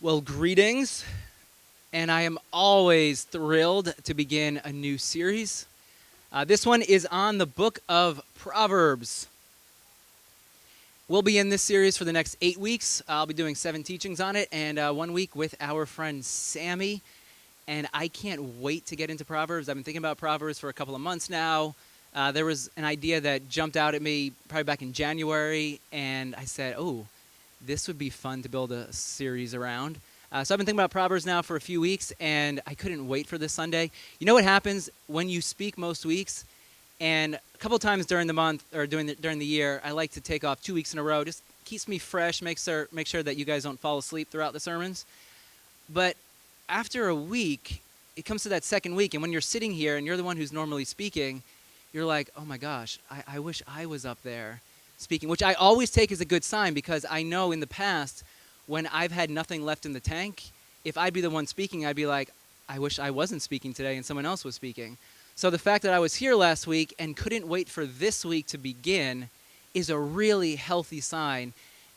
Well, greetings, and I am always thrilled to begin a new series. This one is on the book of Proverbs. We'll be in this series for the next 8 weeks. I'll be doing 7 teachings on it, and 1 week with our friend Sammy. And I can't wait to get into Proverbs. I've been thinking about Proverbs for a couple of months now. There was an idea that jumped out at me probably back in January, and I said, this would be fun to build a series around. So I've been thinking about Proverbs now for a few weeks, and I couldn't wait for this Sunday. You know what happens when you speak most weeks, and a couple times during the month or during the year, I like to take off 2 weeks in a row. Just keeps me fresh, make sure that you guys don't fall asleep throughout the sermons. But after a week, it comes to that second week, and when you're sitting here and you're the one who's normally speaking, you're like, oh my gosh, I wish I was up there speaking, which I always take as a good sign, because I know in the past when I've had nothing left in the tank, if I'd be the one speaking, I'd be like, I wish I wasn't speaking today and someone else was speaking. So the fact that I was here last week and couldn't wait for this week to begin is a really healthy sign,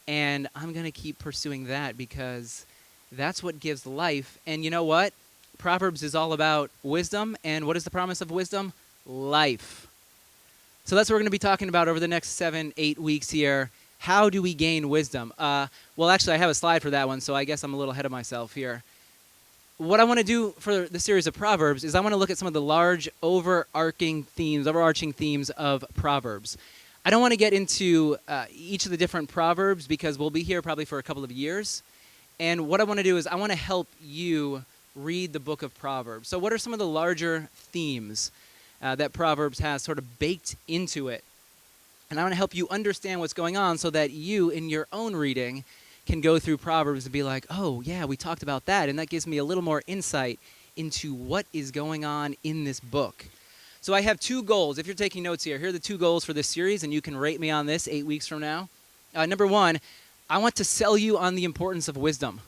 and I'm going to keep pursuing that because that's what gives life. And you know what? Proverbs is all about wisdom, and what is the promise of wisdom? Life. So that's what we're going to be talking about over the next 7-8 weeks here. How do we gain wisdom? Well, actually, I have a slide for that one, so I guess I'm a little ahead of myself here. What I want to do for the series of Proverbs is I want to look at some of the large overarching themes of Proverbs. I don't want to get into each of the different Proverbs because we'll be here probably for a couple of years. And what I want to do is I want to help you read the book of Proverbs. So what are some of the larger themes that Proverbs has sort of baked into it? And I want to help you understand what's going on so that you, in your own reading, can go through Proverbs and be like, oh, yeah, we talked about that. And that gives me a little more insight into what is going on in this book. So I have 2 goals. If you're taking notes here are the 2 goals for this series, and you can rate me on this 8 weeks from now. Number 1, I want to sell you on the importance of wisdom.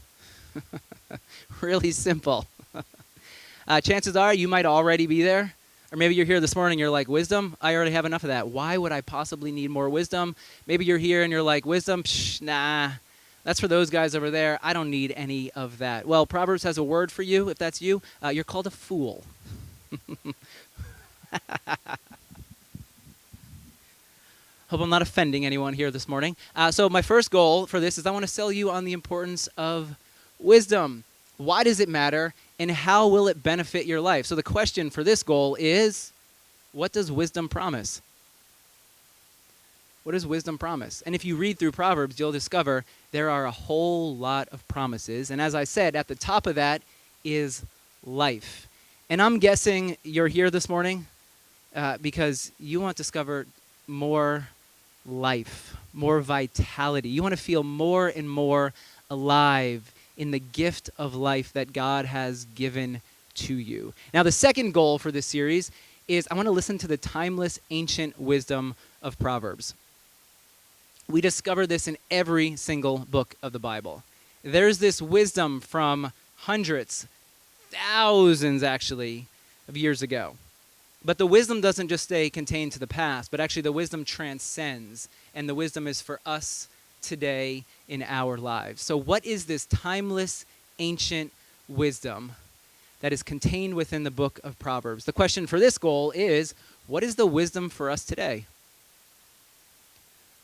Really simple. Chances are you might already be there. Or maybe you're here this morning, you're like, wisdom? I already have enough of that. Why would I possibly need more wisdom? Maybe you're here and you're like, wisdom? Nah, that's for those guys over there. I don't need any of that. Well, Proverbs has a word for you, if that's you. You're called a fool. Hope I'm not offending anyone here this morning. So my first goal for this is I want to sell you on the importance of wisdom. Why does it matter, and how will it benefit your life? So the question for this goal is, what does wisdom promise? What does wisdom promise? And if you read through Proverbs, you'll discover there are a whole lot of promises. And as I said, at the top of that is life. And I'm guessing you're here this morning because you want to discover more life, more vitality. You want to feel more and more alive in the gift of life that God has given to you. Now, the second goal for this series is I want to listen to the timeless ancient wisdom of Proverbs. We discover this in every single book of the Bible. There's this wisdom from hundreds, thousands actually, of years ago. But the wisdom doesn't just stay contained to the past, but actually the wisdom transcends, and the wisdom is for us today in our lives. So what is this timeless ancient wisdom that is contained within the book of Proverbs? The question for this goal is, what is the wisdom for us today?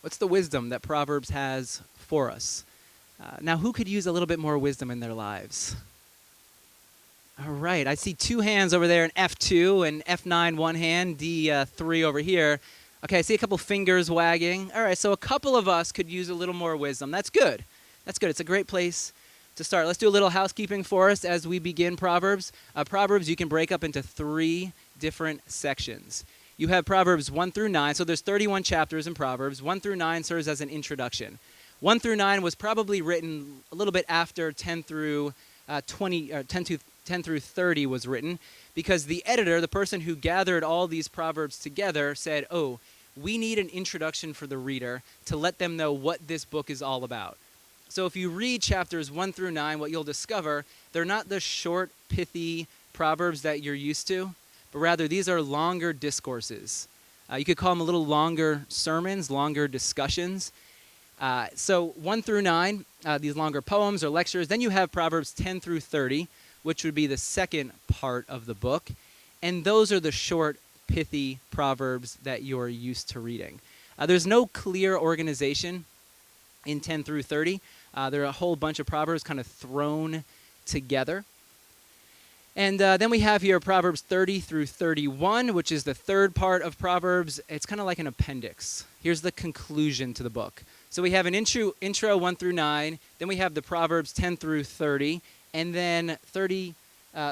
What's the wisdom that Proverbs has for us? Now, who could use a little bit more wisdom in their lives? All right, I see 2 hands over there in F2 and F9 one hand, D3 over here. Okay, I see a couple fingers wagging. All right, so a couple of us could use a little more wisdom. That's good. That's good. It's a great place to start. Let's do a little housekeeping for us as we begin Proverbs. Proverbs you can break up into 3 different sections. You have Proverbs 1 through 9, so there's 31 chapters in Proverbs. 1 through 9 serves as an introduction. 1 through 9 was probably written a little bit after 10 through 10 through 30 was written, because the editor, the person who gathered all these Proverbs together, said, we need an introduction for the reader to let them know what this book is all about. So if you read chapters 1 through 9, what you'll discover, they're not the short, pithy Proverbs that you're used to, but rather these are longer discourses. You could call them a little longer sermons, longer discussions. So 1 through 9, these longer poems or lectures. Then you have Proverbs 10 through 30, which would be the second part of the book. And those are the short, pithy Proverbs that you're used to reading. There's no clear organization in 10 through 30. There are a whole bunch of Proverbs kind of thrown together. And then we have here Proverbs 30 through 31, which is the third part of Proverbs. It's kind of like an appendix. Here's the conclusion to the book. So we have an intro 1 through 9. Then we have the Proverbs 10 through 30. And then 30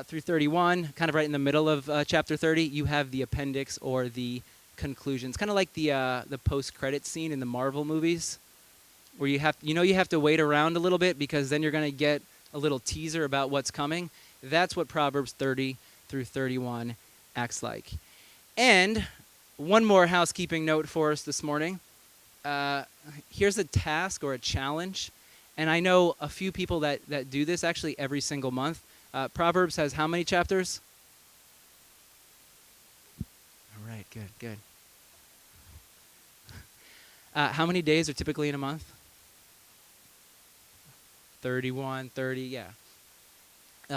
through 31, kind of right in the middle of chapter 30, you have the appendix or the conclusion. It's kind of like the post-credit scene in the Marvel movies, where you have to wait around a little bit because then you're going to get a little teaser about what's coming. That's what Proverbs 30 through 31 acts like. And one more housekeeping note for us this morning. Here's a task or a challenge. And I know a few people that do this actually every single month. Proverbs has how many chapters? All right, good. How many days are typically in a month? 31, 30, yeah.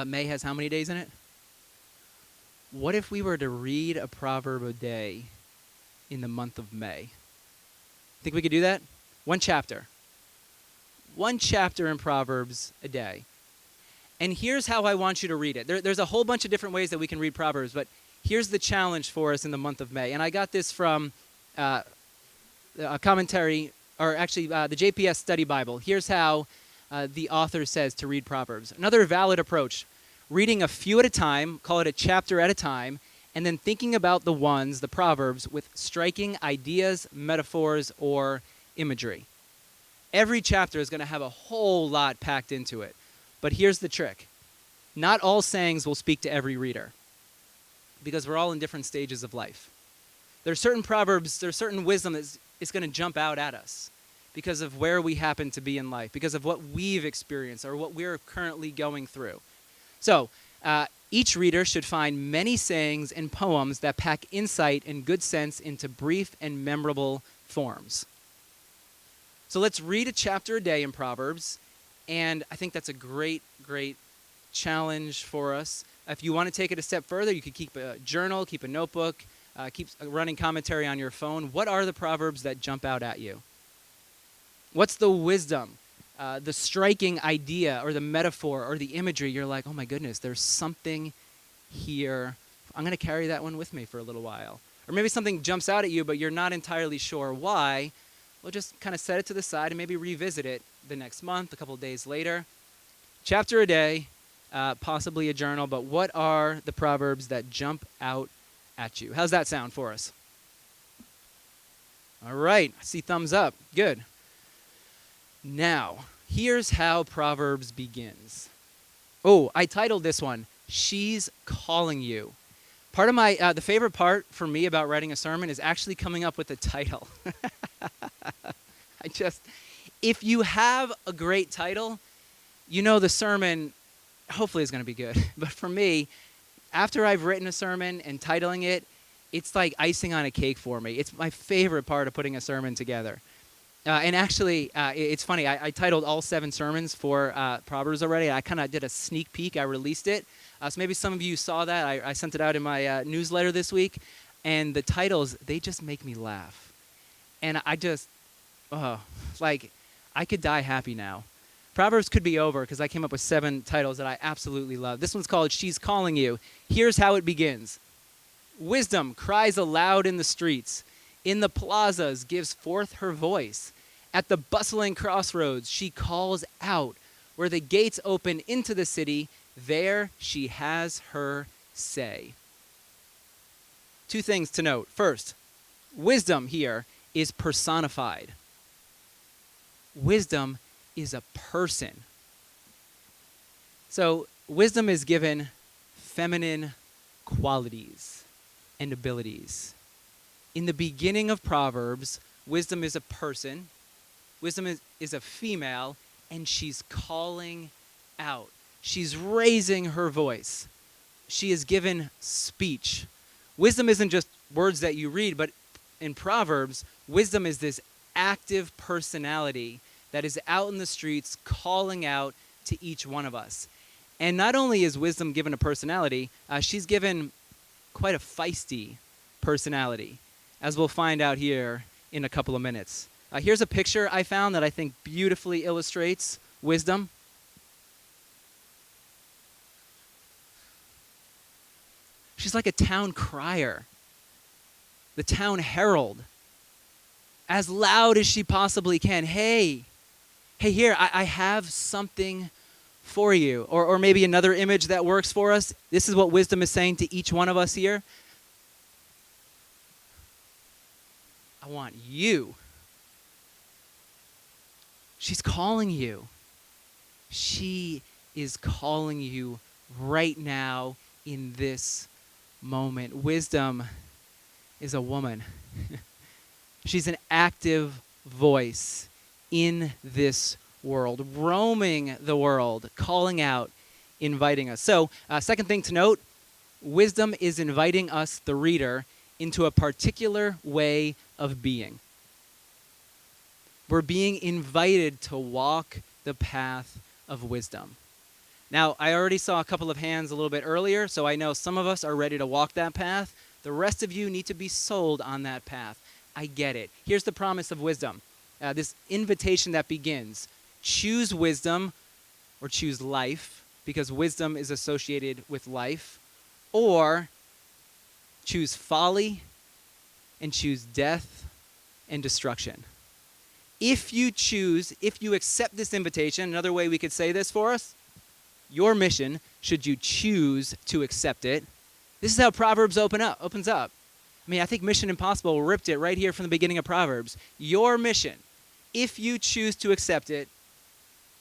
May has how many days in it? What if we were to read a proverb a day in the month of May? Think we could do that? One chapter. One chapter in Proverbs a day. And here's how I want you to read it. There's a whole bunch of different ways that we can read Proverbs, but here's the challenge for us in the month of May. And I got this from a commentary, or actually the JPS Study Bible. Here's how the author says to read Proverbs. Another valid approach, reading a few at a time, call it a chapter at a time, and then thinking about the Proverbs, with striking ideas, metaphors, or imagery. Every chapter is going to have a whole lot packed into it. But here's the trick. Not all sayings will speak to every reader, because we're all in different stages of life. There's certain Proverbs, there's certain wisdom that is going to jump out at us because of where we happen to be in life, because of what we've experienced or what we're currently going through. So each reader should find many sayings and poems that pack insight and good sense into brief and memorable forms. So let's read a chapter a day in Proverbs, and I think that's a great challenge for us. If you want to take it a step further, you could keep a journal, keep a notebook, keep a running commentary on your phone. What are the Proverbs that jump out at you? What's the wisdom, the striking idea or the metaphor or the imagery? You're like, oh my goodness, there's something here. I'm going to carry that one with me for a little while. Or maybe something jumps out at you, but you're not entirely sure why. Well, just kind of set it to the side and maybe revisit it the next month, a couple of days later. Chapter a day, possibly a journal, but what are the Proverbs that jump out at you? How's that sound for us? All right, I see thumbs up. Good. Now, here's how Proverbs begins. Oh, I titled this one, She's Calling You. Part of my, the favorite part for me about writing a sermon is actually coming up with a title. If you have a great title, you know the sermon hopefully is going to be good. But for me, after I've written a sermon and titling it, it's like icing on a cake for me. It's my favorite part of putting a sermon together. And actually, it's funny, I titled all 7 sermons for Proverbs already. I kind of did a sneak peek. I released it. So maybe some of you saw that. I sent it out in my newsletter this week. And the titles, they just make me laugh. And I could die happy now. Proverbs could be over because I came up with 7 titles that I absolutely love. This one's called She's Calling You. Here's how it begins. Wisdom cries aloud in the streets. In the plazas gives forth her voice. At the bustling crossroads she calls out. Where the gates open into the city, there she has her say. 2 things to note. First, wisdom here is personified. Wisdom is a person. So wisdom is given feminine qualities and abilities. In the beginning of Proverbs, wisdom is a person, wisdom is a female, and she's calling out. She's raising her voice. She is given speech. Wisdom isn't just words that you read, but in Proverbs, wisdom is this active personality that is out in the streets calling out to each one of us. And not only is wisdom given a personality, she's given quite a feisty personality, as we'll find out here in a couple of minutes. Here's a picture I found that I think beautifully illustrates wisdom. She's like a town crier, the town herald, as loud as she possibly can. Hey, here, I have something for you. Or maybe another image that works for us. This is what wisdom is saying to each one of us here. I want you. She's calling you. She is calling you right now in this moment. Wisdom is a woman. She's an active voice in this world, roaming the world, calling out, inviting us. So, second thing to note, wisdom is inviting us, the reader, into a particular way of being. We're being invited to walk the path of wisdom. Now, I already saw a couple of hands a little bit earlier, so I know some of us are ready to walk that path. The rest of you need to be sold on that path. I get it. Here's the promise of wisdom. This invitation that begins. Choose wisdom or choose life, because wisdom is associated with life. Or choose folly and choose death and destruction. If you accept this invitation, another way we could say this for us, your mission, should you choose to accept it, this is how Proverbs opens up. I mean, I think Mission Impossible ripped it right here from the beginning of Proverbs. Your mission, if you choose to accept it,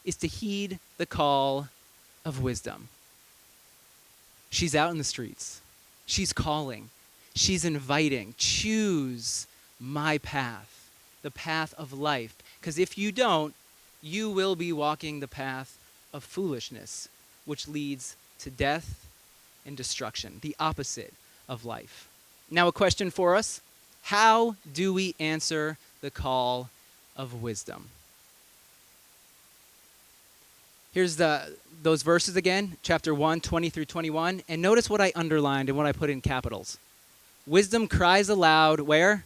is to heed the call of wisdom. She's out in the streets. She's calling. She's inviting. Choose my path, the path of life. Because if you don't, you will be walking the path of foolishness, which leads to death and destruction, the opposite of life. Now, a question for us. How do we answer the call of wisdom? Here's those verses again, chapter 1, 20 through 21. And notice what I underlined and what I put in capitals. Wisdom cries aloud, where?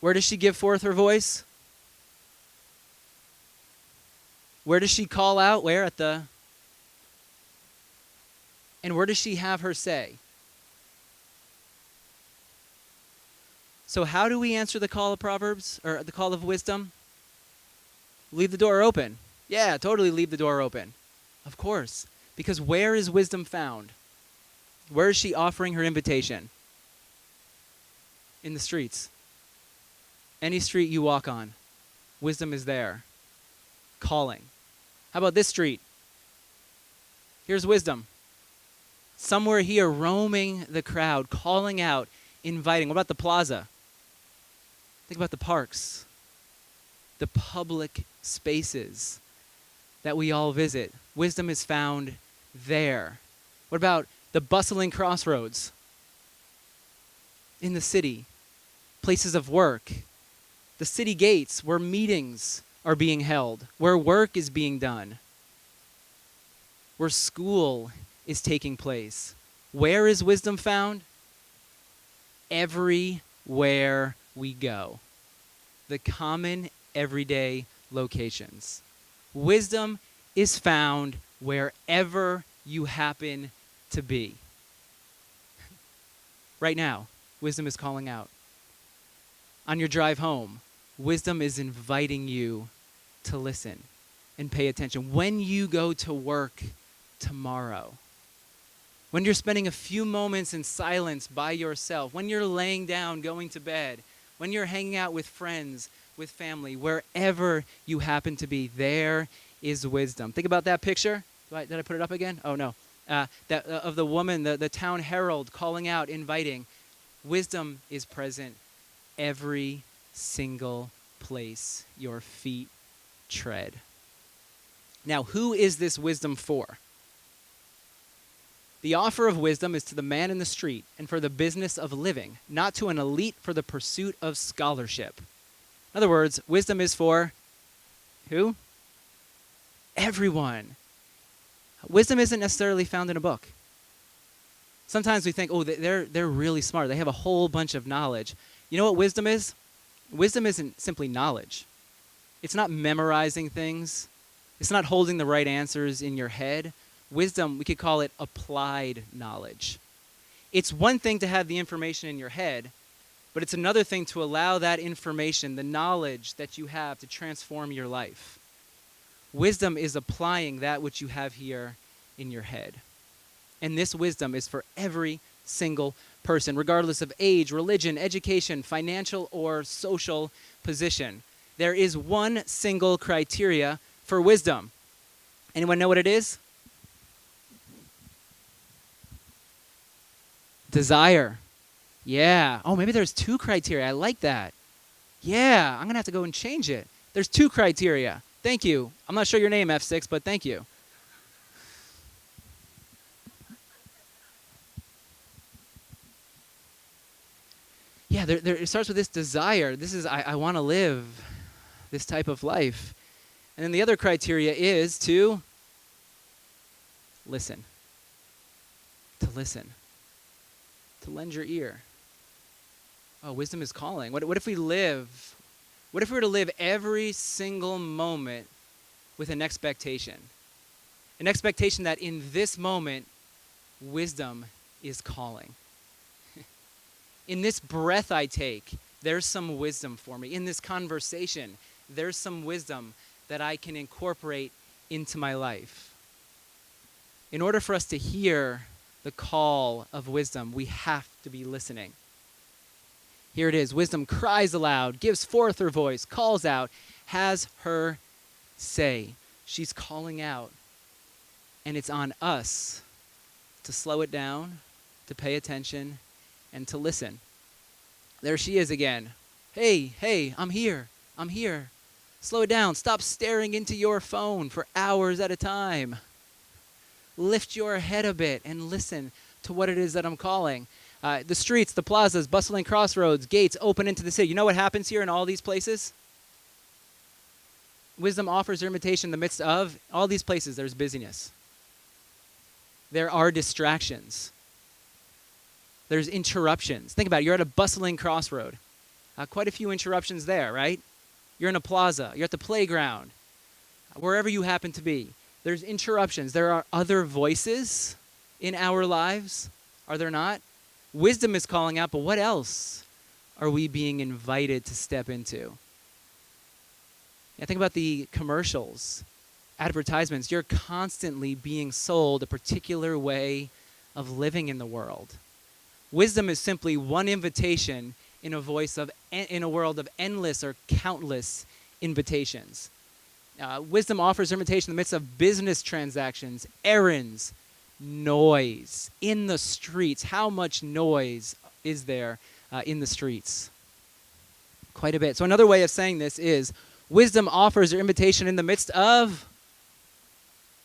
Where does she give forth her voice? Where does she call out? Where? And where does she have her say? So how do we answer the call of Proverbs, or the call of wisdom? Leave the door open. Yeah, totally leave the door open. Of course. Because where is wisdom found? Where is she offering her invitation? In the streets. Any street you walk on, wisdom is there, calling. How about this street? Here's wisdom. Somewhere here, roaming the crowd, calling out, inviting. What about the plaza? Think about the parks, the public spaces that we all visit. Wisdom is found there. What about the bustling crossroads in the city, places of work, the city gates where meetings are being held, where work is being done, where school is taking place? Where is wisdom found? Everywhere we go. The common everyday locations. Wisdom is found wherever you happen to be. Right now, wisdom is calling out. On your drive home, wisdom is inviting you to listen and pay attention. When you go to work tomorrow, when you're spending a few moments in silence by yourself, when you're laying down, going to bed, when you're hanging out with friends, with family, wherever you happen to be, there is wisdom. Think about that picture. Did I put it up again? Oh, no. Of the woman, the town herald calling out, inviting. Wisdom is present every single place your feet tread. Now, who is this wisdom for? The offer of wisdom is to the man in the street and for the business of living, not to an elite for the pursuit of scholarship. In other words, wisdom is for who? Everyone. Wisdom isn't necessarily found in a book. Sometimes we think, oh, they're really smart. They have a whole bunch of knowledge. You know what wisdom is? Wisdom isn't simply knowledge. It's not memorizing things. It's not holding the right answers in your head. Wisdom, we could call it applied knowledge. It's one thing to have the information in your head, but it's another thing to allow that information, the knowledge that you have, to transform your life. Wisdom is applying that which you have here in your head. And this wisdom is for every single person, regardless of age, religion, education, financial, or social position. There is one single criteria for wisdom. Anyone know what it is? Desire. Yeah. Oh, maybe there's two criteria. I like that. Yeah, I'm going to have to go and change it. There's two criteria. Thank you. I'm not sure your name, F6, but thank you. Yeah, it starts with this desire. This is, I want to live this type of life. And then the other criteria is to listen. To listen. To lend your ear. Oh, wisdom is calling. What if we were to live every single moment with an expectation? An expectation that in this moment, wisdom is calling. In this breath I take, there's some wisdom for me. In this conversation, there's some wisdom that I can incorporate into my life. In order for us to hear the call of wisdom, we have to be listening. Here it is. Wisdom cries aloud, gives forth her voice, calls out, has her say. She's calling out. And it's on us to slow it down, to pay attention, and to listen. There she is again. Hey, I'm here. Slow it down. Stop staring into your phone for hours at a time. Lift your head a bit and listen to what it is that I'm calling. The streets, the plazas, bustling crossroads, gates open into the city. You know what happens here in all these places? Wisdom offers her invitation in the midst of all these places. There's busyness. There are distractions. There's interruptions. Think about it. You're at a bustling crossroad. Quite a few interruptions there, right? You're in a plaza. You're at the playground. Wherever you happen to be. There's interruptions. There are other voices in our lives. Are there not? Wisdom is calling out, but what else are we being invited to step into? Yeah, think about the commercials, advertisements. You're constantly being sold a particular way of living in the world. Wisdom is simply one invitation in a world of endless or countless invitations. Wisdom offers her invitation in the midst of business transactions, errands, noise in the streets. How much noise is there in the streets? Quite a bit. So another way of saying this is wisdom offers her invitation in the midst of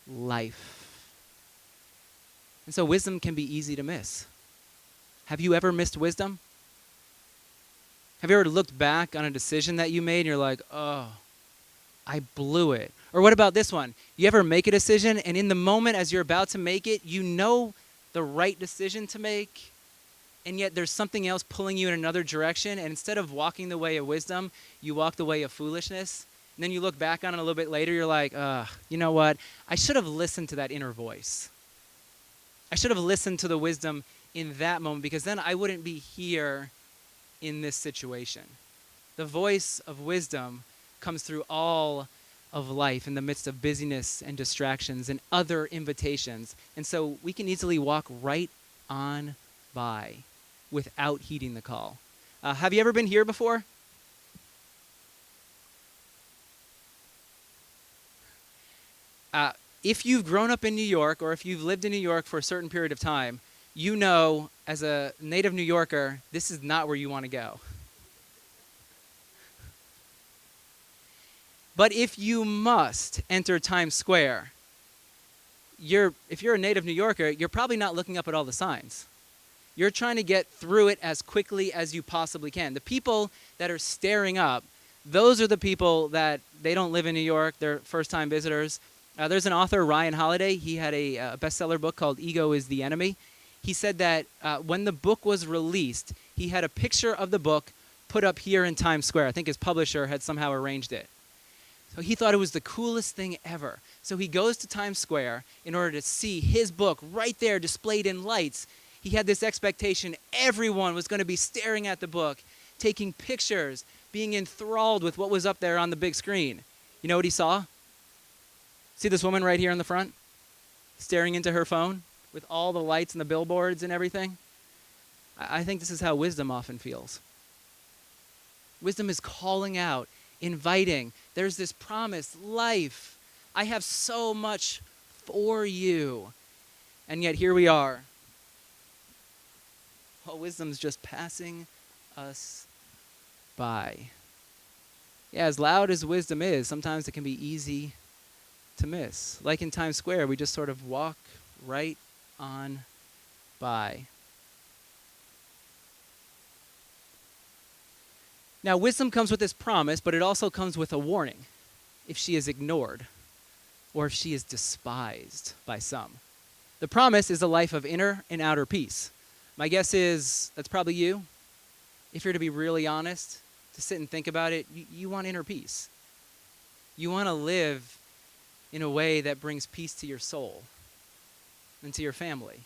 life. And so wisdom can be easy to miss. Have you ever missed wisdom? Have you ever looked back on a decision that you made and you're like, oh, I blew it? Or what about this one? You ever make a decision and in the moment as you're about to make it, you know the right decision to make, and yet there's something else pulling you in another direction, and instead of walking the way of wisdom, you walk the way of foolishness, and then you look back on it a little bit later, you're like, you know what? I should have listened to that inner voice. I should have listened to the wisdom in that moment, because then I wouldn't be here in this situation. The voice of wisdom comes through all of life in the midst of busyness and distractions and other invitations. And so we can easily walk right on by without heeding the call. Have you ever been here before? If you've grown up in New York, or if you've lived in New York for a certain period of time, you know, as a native New Yorker, this is not where you want to go. But if you must enter Times Square, if you're a native New Yorker, you're probably not looking up at all the signs. You're trying to get through it as quickly as you possibly can. The people that are staring up, those are the people that they don't live in New York. They're first-time visitors. There's an author, Ryan Holiday. He had a bestseller book called Ego is the Enemy. He said that when the book was released, he had a picture of the book put up here in Times Square. I think his publisher had somehow arranged it. So he thought it was the coolest thing ever. So he goes to Times Square in order to see his book right there displayed in lights. He had this expectation everyone was going to be staring at the book, taking pictures, being enthralled with what was up there on the big screen. You know what he saw? See this woman right here in the front? Staring into her phone with all the lights and the billboards and everything? I think this is how wisdom often feels. Wisdom is calling out, inviting. There's this promise, life. I have so much for you. And yet here we are. Oh, wisdom's just passing us by. Yeah, as loud as wisdom is, sometimes it can be easy to miss. Like in Times Square, we just sort of walk right on by. Now, wisdom comes with this promise, but it also comes with a warning if she is ignored or if she is despised by some. The promise is a life of inner and outer peace. My guess is that's probably you. If you're to be really honest, to sit and think about it, you want inner peace. You want to live in a way that brings peace to your soul and to your family,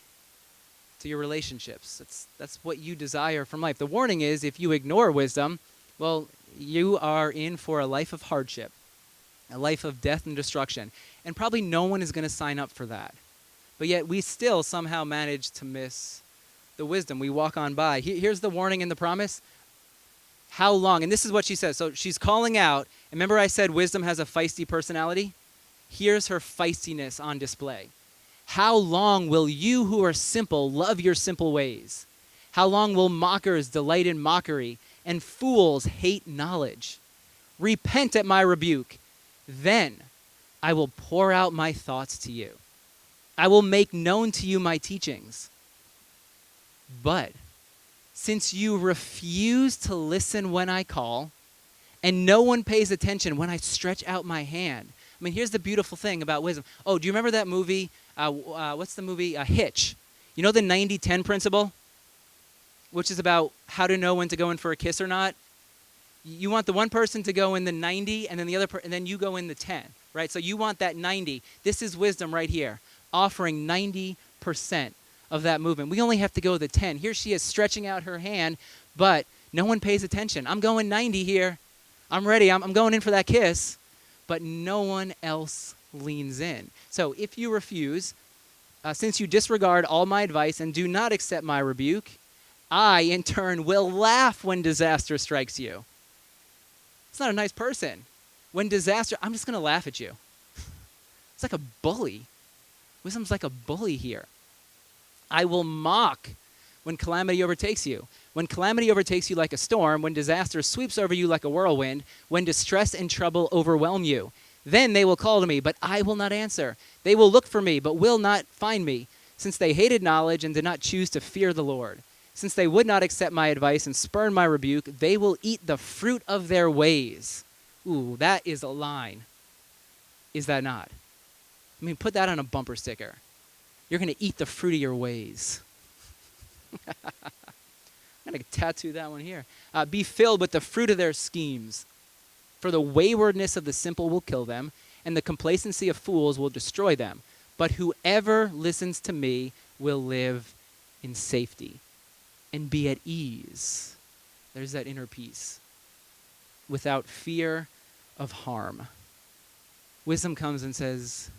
to your relationships. That's what you desire from life. The warning is if you ignore wisdom, well, you are in for a life of hardship, a life of death and destruction. And probably no one is going to sign up for that. But yet we still somehow manage to miss the wisdom. We walk on by. Here's the warning and the promise. How long? And this is what she says. So she's calling out. Remember I said wisdom has a feisty personality? Here's her feistiness on display. How long will you who are simple love your simple ways? How long will mockers delight in mockery and fools hate knowledge? Repent at my rebuke. Then I will pour out my thoughts to you. I will make known to you my teachings. But since you refuse to listen when I call, and no one pays attention when I stretch out my hand. I mean, here's the beautiful thing about wisdom. Oh, do you remember that movie? What's the movie? Hitch. You know the 90-10 principle? Which is about how to know when to go in for a kiss or not. You want the one person to go in the 90, and then the other and then you go in the 10, right? So you want that 90. This is wisdom right here, offering 90% of that movement. We only have to go the 10. Here she is stretching out her hand, but no one pays attention. I'm going 90 here. I'm ready. I'm going in for that kiss, but no one else leans in. So if you refuse, since you disregard all my advice and do not accept my rebuke, I, in turn, will laugh when disaster strikes you. It's not a nice person. When disaster, I'm just going to laugh at you. It's like a bully. Wisdom's like a bully here. I will mock when calamity overtakes you. When calamity overtakes you like a storm, when disaster sweeps over you like a whirlwind, when distress and trouble overwhelm you. Then they will call to me, but I will not answer. They will look for me, but will not find me, since they hated knowledge and did not choose to fear the Lord. Since they would not accept my advice and spurn my rebuke, they will eat the fruit of their ways. Ooh, that is a line. Is that not? I mean, put that on a bumper sticker. You're going to eat the fruit of your ways. I'm going to tattoo that one here. Be filled with the fruit of their schemes. For the waywardness of the simple will kill them, and the complacency of fools will destroy them. But whoever listens to me will live in safety and be at ease. There's that inner peace. Without fear of harm. Wisdom comes and says,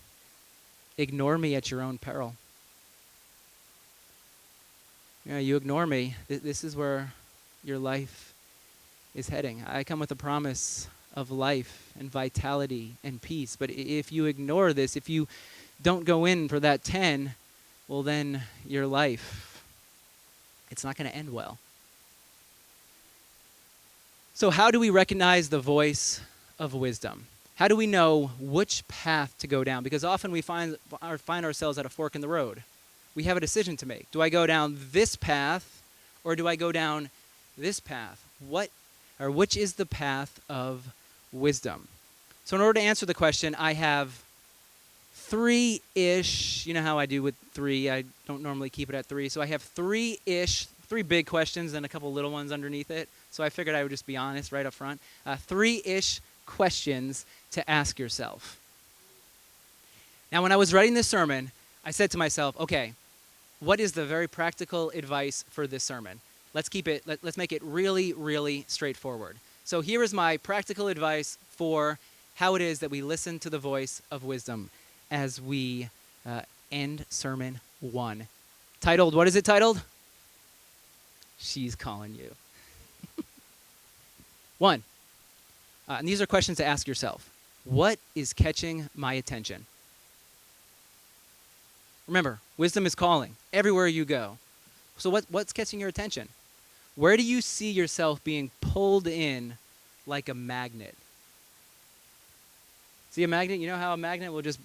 ignore me at your own peril. You know, you ignore me. This is where your life is heading. I come with a promise of life and vitality and peace. But if you ignore this, if you don't go in for that 10, well then your life, it's not going to end well. So how do we recognize the voice of wisdom? How do we know which path to go down? Because often we find ourselves at a fork in the road. We have a decision to make. Do I go down this path or do I go down this path? Which is the path of wisdom? So in order to answer the question, I have three-ish. You know how I do with three. I don't normally keep it at three. So I have three big questions and a couple little ones underneath it. So I figured I would just be honest right up front. Three-ish questions to ask yourself. Now, when I was writing this sermon, I said to myself, okay, what is the very practical advice for this sermon? Let's make it really, really straightforward. So here is my practical advice for how it is that we listen to the voice of wisdom as we end sermon 1. Titled, what is it titled? She's calling you. 1. And these are questions to ask yourself. What is catching my attention? Remember, wisdom is calling everywhere you go. So what's catching your attention? Where do you see yourself being pulled in like a magnet? See a magnet? You know how a magnet will just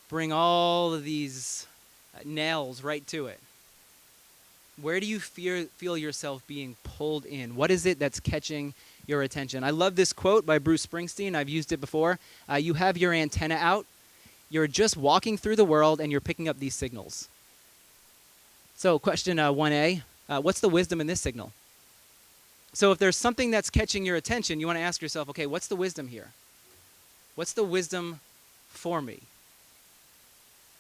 bring all of these nails right to it. Where do you feel yourself being pulled in? What is it that's catching your attention? I love this quote by Bruce Springsteen. I've used it before. You have your antenna out. You're just walking through the world and you're picking up these signals. So question 1A, what's the wisdom in this signal? So if there's something that's catching your attention, you want to ask yourself, okay, what's the wisdom here? What's the wisdom for me?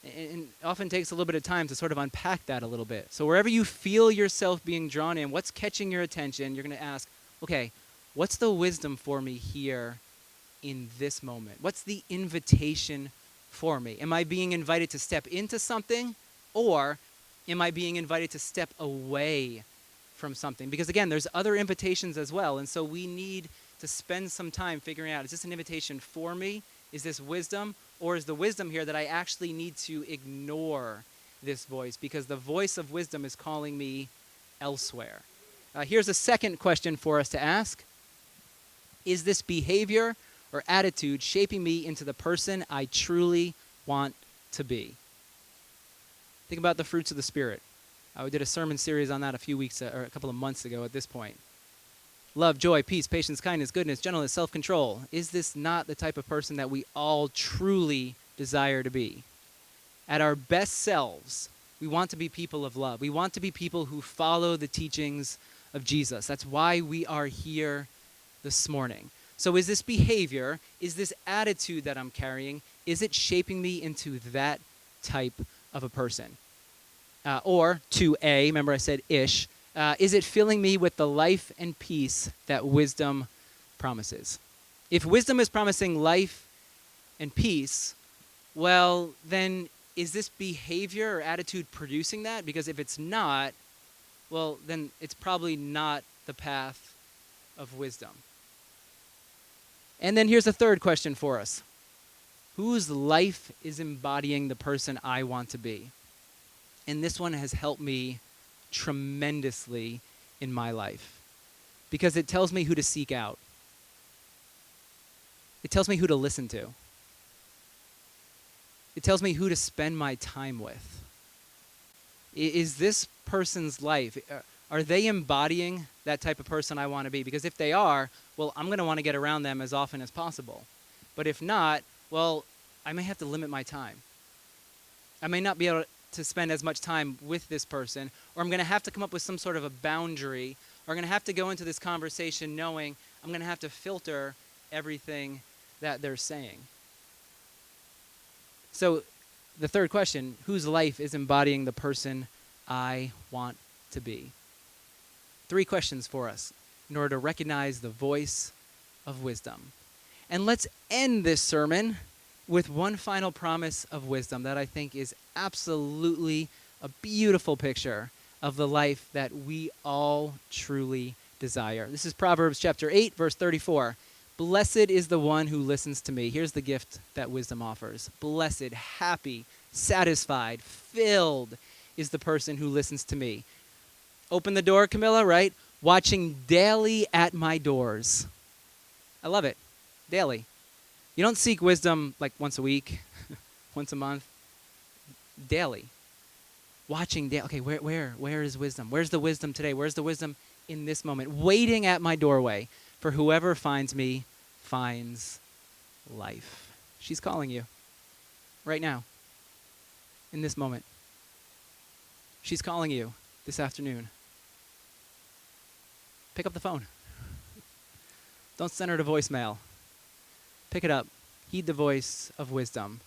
And it often takes a little bit of time to sort of unpack that a little bit. So wherever you feel yourself being drawn in, what's catching your attention, you're going to ask, okay, what's the wisdom for me here in this moment? What's the invitation for me? Am I being invited to step into something, or am I being invited to step away from something? Because again, there's other invitations as well, and so we need to spend some time figuring out, is this an invitation for me? Is this wisdom? Or is the wisdom here that I actually need to ignore this voice because the voice of wisdom is calling me elsewhere? Here's a second question for us to ask. Is this behavior or attitude shaping me into the person I truly want to be? Think about the fruits of the Spirit. We did a sermon series on that a couple of months ago at this point. Love, joy, peace, patience, kindness, goodness, gentleness, self-control. Is this not the type of person that we all truly desire to be? At our best selves, we want to be people of love. We want to be people who follow the teachings of Jesus. That's why we are here this morning. So is this behavior, is this attitude that I'm carrying, is it shaping me into that type of a person? Or 2A, remember I said ish, is it filling me with the life and peace that wisdom promises? If wisdom is promising life and peace, well, then is this behavior or attitude producing that? Because if it's not, well, then it's probably not the path of wisdom. And then here's a third question for us. Whose life is embodying the person I want to be? And this one has helped me tremendously in my life because it tells me who to seek out. It tells me who to listen to. It tells me who to spend my time with. Is this person's life, are they embodying that type of person I want to be? Because if they are, well, I'm going to want to get around them as often as possible. But if not, well, I may have to limit my time. I may not be able to spend as much time with this person, or I'm going to have to come up with some sort of a boundary, or I'm going to have to go into this conversation knowing I'm going to have to filter everything that they're saying. So the third question, whose life is embodying the person I want to be? 3 questions for us in order to recognize the voice of wisdom. And let's end this sermon with one final promise of wisdom that I think is absolutely a beautiful picture of the life that we all truly desire. This is Proverbs chapter 8, verse 34. Blessed is the one who listens to me. Here's the gift that wisdom offers. Blessed, happy, satisfied, filled is the person who listens to me. Open the door, Camilla, right? Watching daily at my doors. I love it. Daily. You don't seek wisdom like once a week, once a month, daily. Watching daily. Okay, where is wisdom? Where's the wisdom today? Where's the wisdom in this moment? Waiting at my doorway, for whoever finds me finds life. She's calling you right now, in this moment. She's calling you this afternoon. Pick up the phone. Don't send her to voicemail. Pick it up. Heed the voice of wisdom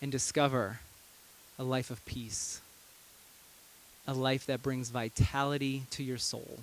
and discover a life of peace, a life that brings vitality to your soul.